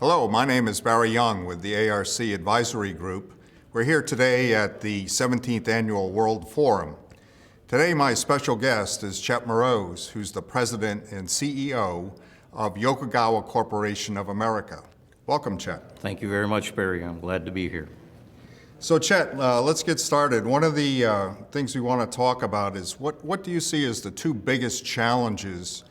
Hello, my name is Barry Young with the ARC Advisory Group. We're here today at the 17th Annual World Forum. Today, my special guest is Chet Mroz, who's the President and CEO of Yokogawa Corporation of America. Welcome, Chet. Thank you very much, Barry. I'm glad to be here. So, Chet, let's get started. One of the things we want to talk about is what do you see as the two biggest challenges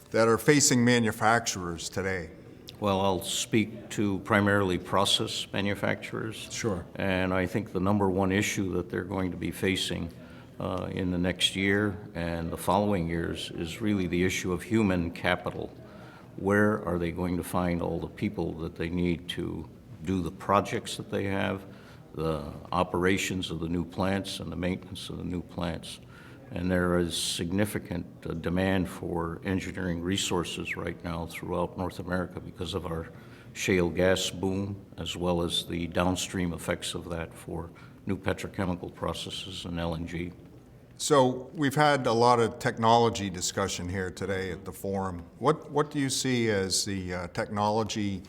that are facing manufacturers today? Well, I'll speak to primarily process manufacturers. Sure. And I think the number one issue that they're going to be facing in the next year and the following years is really the issue of human capital. Where are they going to find all the people that they need to do the projects that they have, the operations of the new plants and the maintenance of the new plants? And there is significant demand for engineering resources right now throughout North America because of our shale gas boom, as well as the downstream effects of that for new petrochemical processes and LNG. So we've had a lot of technology discussion here today at the forum. What do you see as the technology,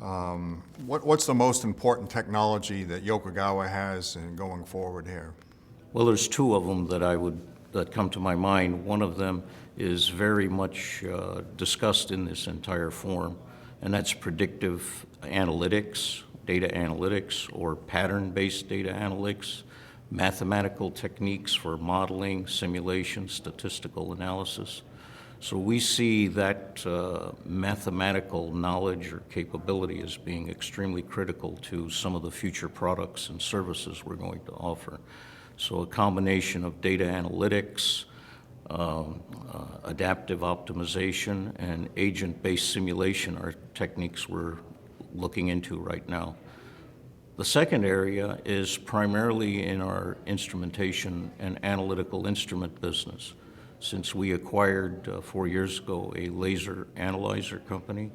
what's the most important technology that Yokogawa has in going forward here? Well, there's two of them that come to my mind. One of them is very much discussed in this entire forum, and that's predictive analytics, data analytics, or pattern-based data analytics, mathematical techniques for modeling, simulation, statistical analysis. So we see that mathematical knowledge or capability as being extremely critical to some of the future products and services we're going to offer. So a combination of data analytics, adaptive optimization, and agent-based simulation are techniques we're looking into right now. The second area is primarily in our instrumentation and analytical instrument business. Since we acquired 4 years ago a laser analyzer company,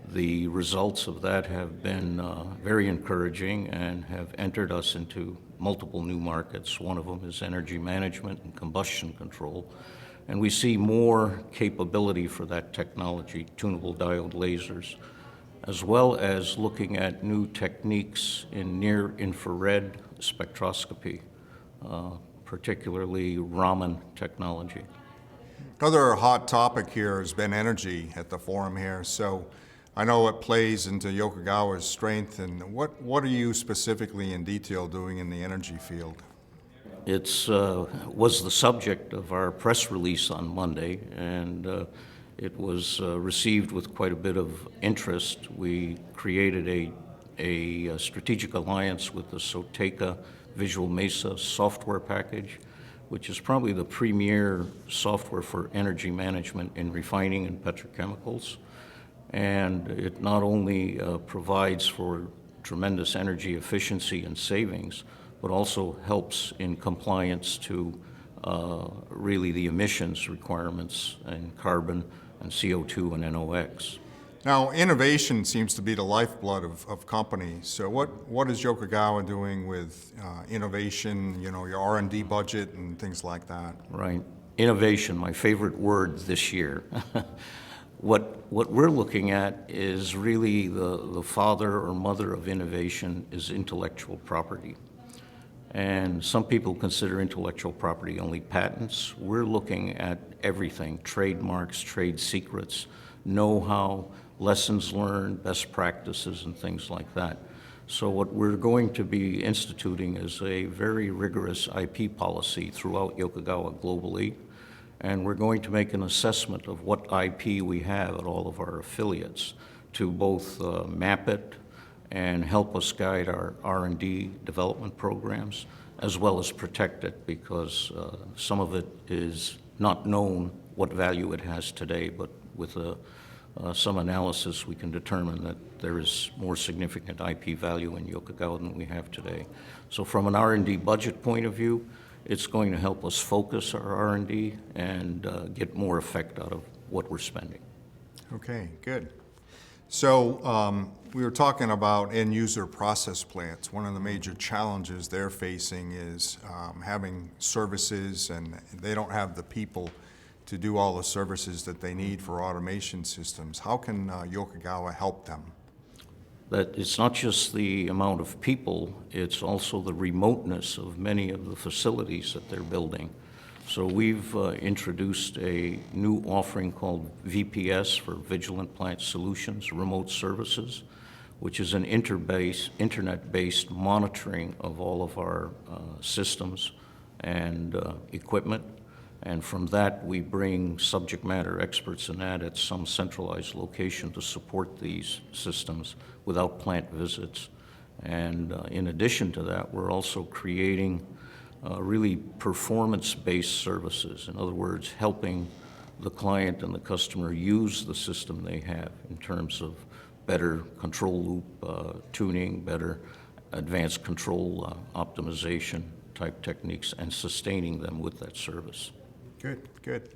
the results of that have been very encouraging and have entered us into multiple new markets. One of them is energy management and combustion control. And we see more capability for that technology, tunable diode lasers, as well as looking at new techniques in near-infrared spectroscopy, particularly Raman technology. Another hot topic here has been energy at the forum here. So I know it plays into Yokogawa's strength, and what are you specifically in detail doing in the energy field? It was the subject of our press release on Monday, and it was received with quite a bit of interest. We created a strategic alliance with the Soteka Visual Mesa software package, which is probably the premier software for energy management in refining and petrochemicals. And it not only provides for tremendous energy efficiency and savings, but also helps in compliance to really the emissions requirements in carbon and CO2 and NOx. Now, innovation seems to be the lifeblood of companies. So what is Yokogawa doing with innovation, your R&D budget and things like that? Right. Innovation, my favorite word this year. What we're looking at is really the father or mother of innovation is intellectual property. And some people consider intellectual property only patents. We're looking at everything, trademarks, trade secrets, know-how, lessons learned, best practices, and things like that. So what we're going to be instituting is a very rigorous IP policy throughout Yokogawa globally. And we're going to make an assessment of what IP we have at all of our affiliates to both map it and help us guide our R&D development programs, as well as protect it, because some of it is not known what value it has today, but with some analysis we can determine that there is more significant IP value in Yokogawa than we have today. So from an R&D budget point of view, it's going to help us focus our R&D and get more effect out of what we're spending. Okay, good. So we were talking about end-user process plants. One of the major challenges they're facing is having services, and they don't have the people to do all the services that they need for automation systems. How can Yokogawa help them? that it's not just the amount of people, it's also the remoteness of many of the facilities that they're building. So we've introduced a new offering called VPS, for Vigilant Plant Solutions, Remote Services, which is an internet-based monitoring of all of our systems and equipment. And from that, we bring subject matter experts in that at some centralized location to support these systems without plant visits. And in addition to that, we're also creating really performance-based services. In other words, helping the client and the customer use the system they have in terms of better control loop tuning, better advanced control optimization type techniques, and sustaining them with that service. Good, good.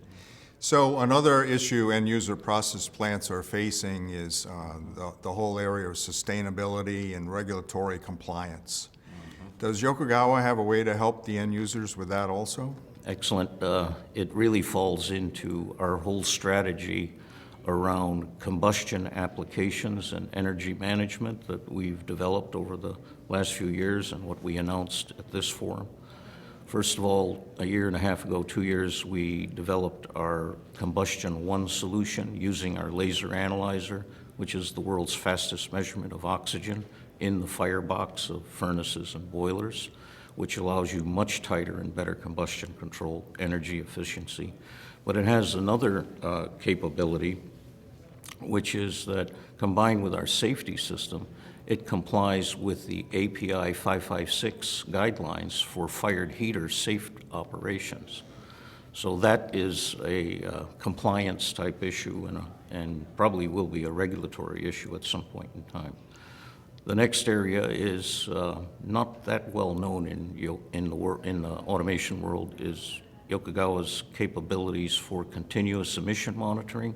So another issue end-user process plants are facing is the whole area of sustainability and regulatory compliance. Does Yokogawa have a way to help the end users with that also? Excellent. It really falls into our whole strategy around combustion applications and energy management that we've developed over the last few years and what we announced at this forum. First of all, a year and a half ago, 2 years, we developed our Combustion One solution using our laser analyzer, which is the world's fastest measurement of oxygen in the firebox of furnaces and boilers, which allows you much tighter and better combustion control, energy efficiency. But it has another capability, which is that combined with our safety system, it complies with the API 556 guidelines for fired heater safe operations. So that is a compliance type issue and probably will be a regulatory issue at some point in time. The next area is not that well known in the automation world is Yokogawa's capabilities for continuous emission monitoring.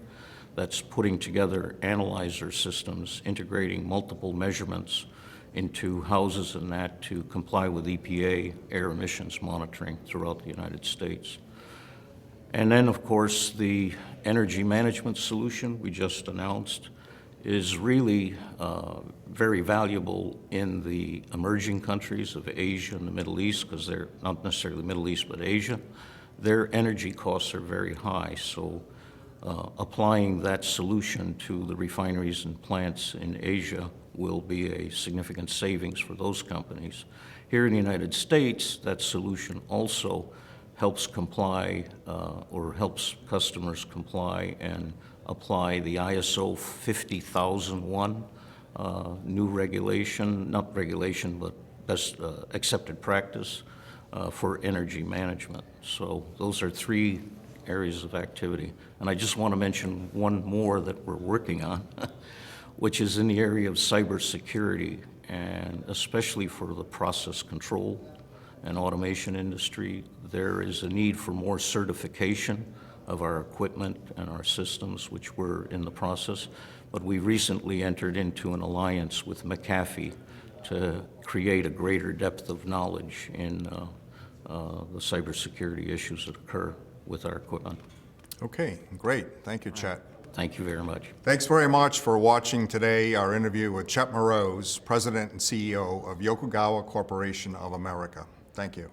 That's putting together analyzer systems, integrating multiple measurements into houses and that to comply with EPA air emissions monitoring throughout the United States. And then, of course, the energy management solution we just announced is really very valuable in the emerging countries of Asia and the Middle East, because they're not necessarily the Middle East, but Asia. Their energy costs are very high, so applying that solution to the refineries and plants in Asia will be a significant savings for those companies. Here in the United States, that solution also helps comply or helps customers comply and apply the ISO 50001 new regulation, not regulation, but best accepted practice for energy management. So those are three areas of activity. And I just want to mention one more that we're working on, which is in the area of cybersecurity, and especially for the process control and automation industry. There is a need for more certification of our equipment and our systems, which we're in the process. But we recently entered into an alliance with McAfee to create a greater depth of knowledge in the cybersecurity issues that occur with our equipment. Okay, great. Thank you, Chet. Thank you very much. Thanks very much for watching today our interview with Chet Mroz, President and CEO of Yokogawa Corporation of America. Thank you.